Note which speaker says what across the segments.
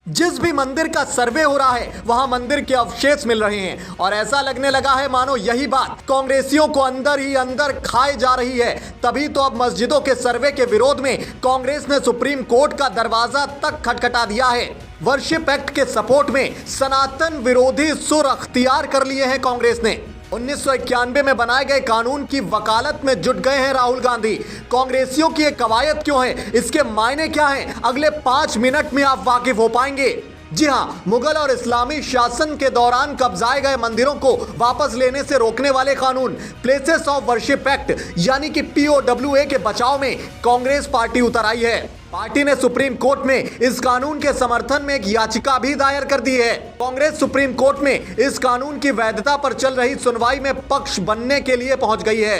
Speaker 1: जिस भी मंदिर का सर्वे हो रहा है वहां मंदिर के अवशेष मिल रहे हैं और ऐसा लगने लगा है मानो यही बात कांग्रेसियों को अंदर ही अंदर खाए जा रही है। तभी तो अब मस्जिदों के सर्वे के विरोध में कांग्रेस ने सुप्रीम कोर्ट का दरवाजा तक खटखटा दिया है। वर्शिप एक्ट के सपोर्ट में सनातन विरोधी सुर अख्तियार कर लिए हैं कांग्रेस ने। 1991 में बनाए गए कानून की वकालत में जुट गए हैं राहुल गांधी। कांग्रेसियों की ये कवायद क्यों है, इसके मायने क्या हैं, अगले 5 मिनट में आप वाकिफ हो पाएंगे। जी हां, मुगल और इस्लामी शासन के दौरान कब्जाए गए मंदिरों को वापस लेने से रोकने वाले कानून प्लेसेस ऑफ वर्शिप एक्ट यानी कि POWA के बचाव में कांग्रेस पार्टी उतर आई है। पार्टी ने सुप्रीम कोर्ट में इस कानून के समर्थन में एक याचिका भी दायर कर दी है। कांग्रेस सुप्रीम कोर्ट में इस कानून की वैधता पर चल रही सुनवाई में पक्ष बनने के लिए पहुंच गई है।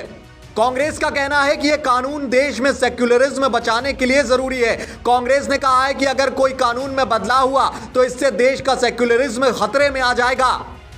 Speaker 1: कांग्रेस का कहना है कि यह कानून देश में सेक्युलरिज्म बचाने के लिए जरूरी है। कांग्रेस ने कहा है कि अगर कोई कानून में बदलाव हुआ तो इससे देश का सेक्युलरिज्म खतरे में आ जाएगा।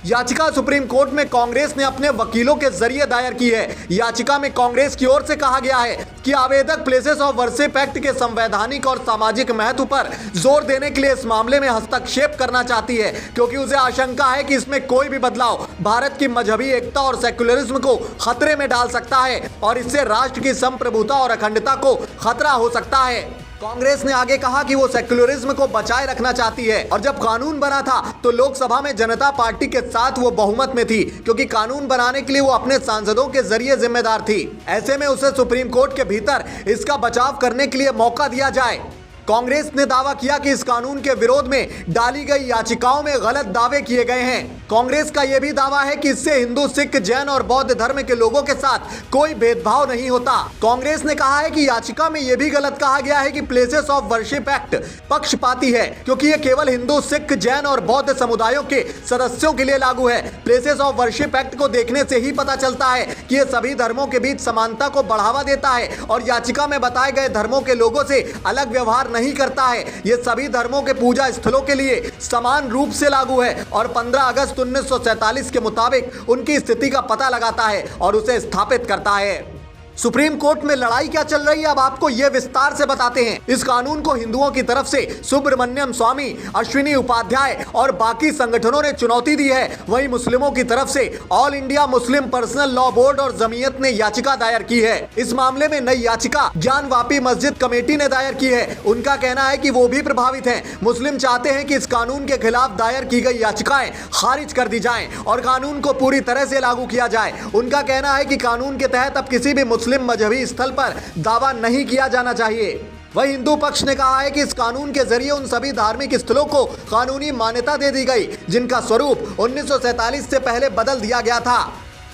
Speaker 1: याचिका सुप्रीम कोर्ट में कांग्रेस ने अपने वकीलों के जरिए दायर की है। याचिका में कांग्रेस की ओर से कहा गया है कि आवेदक प्लेसेस ऑफ वर्शिप एक्ट के संवैधानिक और सामाजिक महत्व पर जोर देने के लिए इस मामले में हस्तक्षेप करना चाहती है, क्योंकि उसे आशंका है कि इसमें कोई भी बदलाव भारत की मजहबी एकता और सेक्युलरिज्म को खतरे में डाल सकता है और इससे राष्ट्र की संप्रभुता और अखंडता को खतरा हो सकता है। कांग्रेस ने आगे कहा कि वो सेक्युलरिज्म को बचाए रखना चाहती है और जब कानून बना था तो लोकसभा में जनता पार्टी के साथ वो बहुमत में थी, क्योंकि कानून बनाने के लिए वो अपने सांसदों के जरिए जिम्मेदार थी। ऐसे में उसे सुप्रीम कोर्ट के भीतर इसका बचाव करने के लिए मौका दिया जाए। कांग्रेस ने दावा किया कि इस कानून के विरोध में डाली गई याचिकाओं में गलत दावे किए गए हैं। कांग्रेस का यह भी दावा है कि इससे हिंदू, सिख, जैन और बौद्ध धर्म के लोगों के साथ कोई भेदभाव नहीं होता। कांग्रेस ने कहा है कि याचिका में यह भी गलत कहा गया है कि प्लेसेस ऑफ वर्शिप एक्ट पक्षपाती है, क्योंकि यह केवल हिंदू, सिख, जैन और बौद्ध समुदायों के सदस्यों के लिए लागू है। प्लेसेस ऑफ वर्शिप एक्ट को देखने से ही पता चलता है कि यह सभी धर्मों के बीच समानता को बढ़ावा देता है और याचिका में बताए गए धर्मों के लोगों से अलग व्यवहार नहीं करता है। यह सभी धर्मों के पूजा स्थलों के लिए समान रूप से लागू है और 15 अगस्त 1947 के मुताबिक उनकी स्थिति का पता लगाता है और उसे स्थापित करता है। सुप्रीम कोर्ट में लड़ाई क्या चल रही है, अब आपको यह विस्तार से बताते हैं। इस कानून को हिंदुओं की तरफ से सुब्रमण्यम स्वामी, अश्विनी उपाध्याय और बाकी संगठनों ने चुनौती दी है। वहीं मुस्लिमों की तरफ से all India Muslim personal law board और जमीयत ने याचिका दायर की है। इस मामले में नई याचिका ज्ञानवापी मस्जिद कमेटी ने दायर की है। उनका कहना है कि वो भी प्रभावित हैं। मुस्लिम चाहते हैं कि इस कानून के खिलाफ दायर की गई याचिकाएं खारिज कर दी जाएं और कानून को पूरी तरह से लागू किया जाए। उनका कहना है कि कानून के तहत अब किसी भी मुस्लिम मजहबी स्थल पर दावा नहीं किया जाना चाहिए। वही हिंदू पक्ष ने कहा है कि इस कानून के जरिए उन सभी धार्मिक स्थलों को कानूनी मान्यता दे दी गई जिनका स्वरूप 1947 से पहले बदल दिया गया था।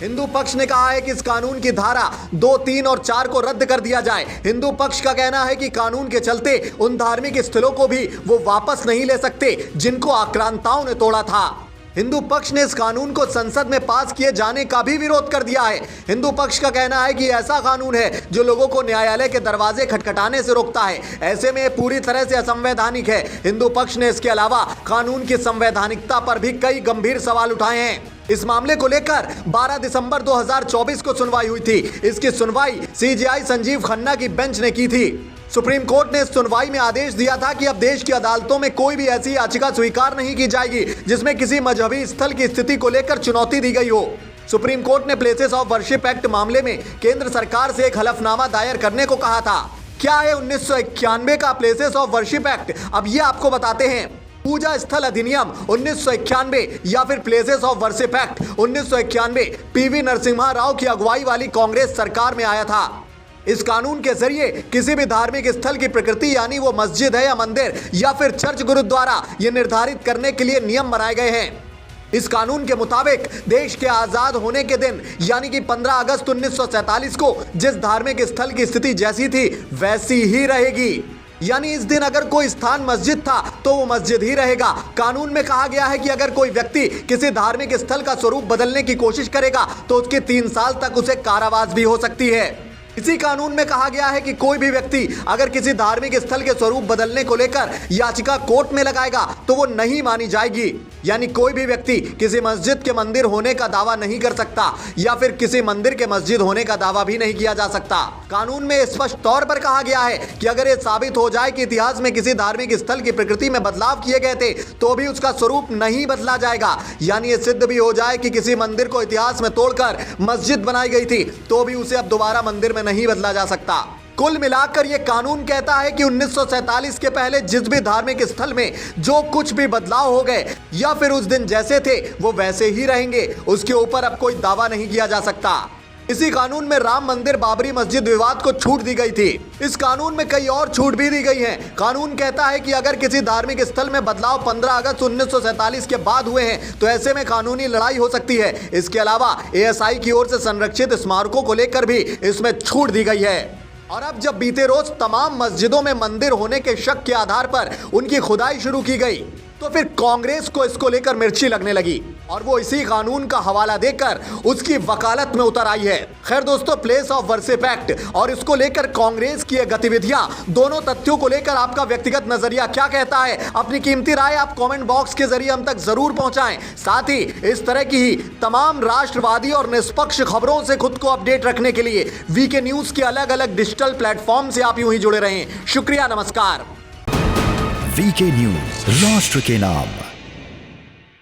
Speaker 1: हिंदू पक्ष ने कहा है कि इस कानून की धारा 2, 3 और 4 को रद्द कर दिया जाए। हिंदू पक्ष का कहना है कि कानून के चलते उन धार्मिक स्थलों को भी वो वापस नहीं ले सकते जिनको आक्रांताओं ने तोड़ा था। हिंदू पक्ष ने इस कानून को संसद में पास किए जाने का भी विरोध कर दिया है। हिंदू पक्ष का कहना है कि ऐसा कानून है जो लोगों को न्यायालय के दरवाजे खटखटाने से रोकता है। ऐसे में पूरी तरह से असंवैधानिक है। हिंदू पक्ष ने इसके अलावा कानून की संवैधानिकता पर भी कई गंभीर सवाल उठाए हैं। इस मामले को लेकर 12 दिसंबर 2024 को सुनवाई हुई थी। इसकी सुनवाई CJI संजीव खन्ना की बेंच ने की थी। सुप्रीम कोर्ट ने इस सुनवाई में आदेश दिया था कि अब देश की अदालतों में कोई भी ऐसी याचिका स्वीकार नहीं की जाएगी जिसमें किसी मजहबी स्थल की स्थिति को लेकर चुनौती दी गई हो। सुप्रीम कोर्ट ने प्लेसेस ऑफ वर्शिप एक्ट मामले में केंद्र सरकार से एक हलफनामा दायर करने को कहा था। क्या है 1991 का प्लेसेस ऑफ वर्शिप एक्ट, अब ये आपको बताते हैं। पूजा स्थल अधिनियम 1991 या फिर places of worship act 1991 PV Narasimha Rao की अगुवाई वाली कांग्रेस सरकार में आया था। इस कानून के जरिए किसी भी धार्मिक स्थल की प्रकृति यानी वो मस्जिद है या मंदिर या फिर चर्च, गुरुद्वारा, ये निर्धारित करने के लिए नियम बनाए गए हैं। इस कानून के मुताबिक देश के आजाद होने के दिन यानी कि 15 अगस्त 1947 को जिस धार्मिक स्थल की स्थिति जैसी थी वैसी ही रहेगी। यानी इस दिन अगर कोई स्थान मस्जिद था तो वो मस्जिद ही रहेगा। कानून में कहा गया है कि अगर कोई व्यक्ति किसी धार्मिक स्थल का स्वरूप बदलने की कोशिश करेगा तो उसके 3 साल तक उसे कारावास भी हो सकती है। इसी कानून में कहा गया है कि कोई भी व्यक्ति अगर किसी धार्मिक स्थल के स्वरूप बदलने को लेकर याचिका कोर्ट में लगाएगा तो वो नहीं मानी जाएगी। यानी कोई भी व्यक्ति किसी मस्जिद के मंदिर होने का दावा नहीं कर सकता या फिर किसी मंदिर के मस्जिद होने का दावा भी नहीं किया जा सकता। कानून में स्पष्ट तौर पर कहा गया है कि अगर यह साबित हो जाए कि इतिहास में किसी धार्मिक स्थल की प्रकृति में बदलाव किए गए थे तो भी उसका स्वरूप नहीं बदला जाएगा। यानी यह सिद्ध भी हो जाए कि किसी मंदिर को इतिहास में तोड़कर मस्जिद बनाई गई थी तो भी उसे अब दोबारा मंदिर में नहीं बदला जा सकता। कुल मिलाकर यह कानून कहता है कि 1947 के पहले जिस भी धार्मिक स्थल में जो कुछ भी बदलाव हो गए या फिर उस दिन जैसे थे वो वैसे ही रहेंगे, उसके ऊपर अब कोई दावा नहीं किया जा सकता। इसी कानून में राम मंदिर बाबरी मस्जिद विवाद को छूट दी गई थी। इस कानून में कई और छूट भी दी गई हैं। कानून कहता है कि अगर किसी धार्मिक स्थल में बदलाव 15 अगस्त 1947 के बाद हुए हैं तो ऐसे में कानूनी लड़ाई हो सकती है। इसके अलावा एएसआई की ओर से संरक्षित स्मारकों को लेकर भी इसमें छूट दी गई है। और अब जब बीते रोज तमाम मस्जिदों में मंदिर होने के शक के आधार पर उनकी खुदाई शुरू की गई तो फिर कांग्रेस को इसको लेकर मिर्ची लगने लगी और वो इसी कानून का हवाला देकर उसकी वकालत में उतर आई है। खैर दोस्तों, प्लेस ऑफ वर्शिप एक्ट और इसको लेकर कांग्रेस की गतिविधियां, दोनों तथ्यों को लेकर आपका व्यक्तिगत नजरिया क्या कहता है? अपनी कीमती राय आप कमेंट बॉक्स के जरिए हम तक जरूर पहुंचाएं। साथ ही इस तरह की ही तमाम राष्ट्रवादी और निष्पक्ष खबरों से खुद को अपडेट रखने के लिए वीके न्यूज के अलग अलग डिजिटल प्लेटफॉर्म से आप यूं ही जुड़े रहें। शुक्रिया, नमस्कार।
Speaker 2: वीके न्यूज, राष्ट्र के नाम।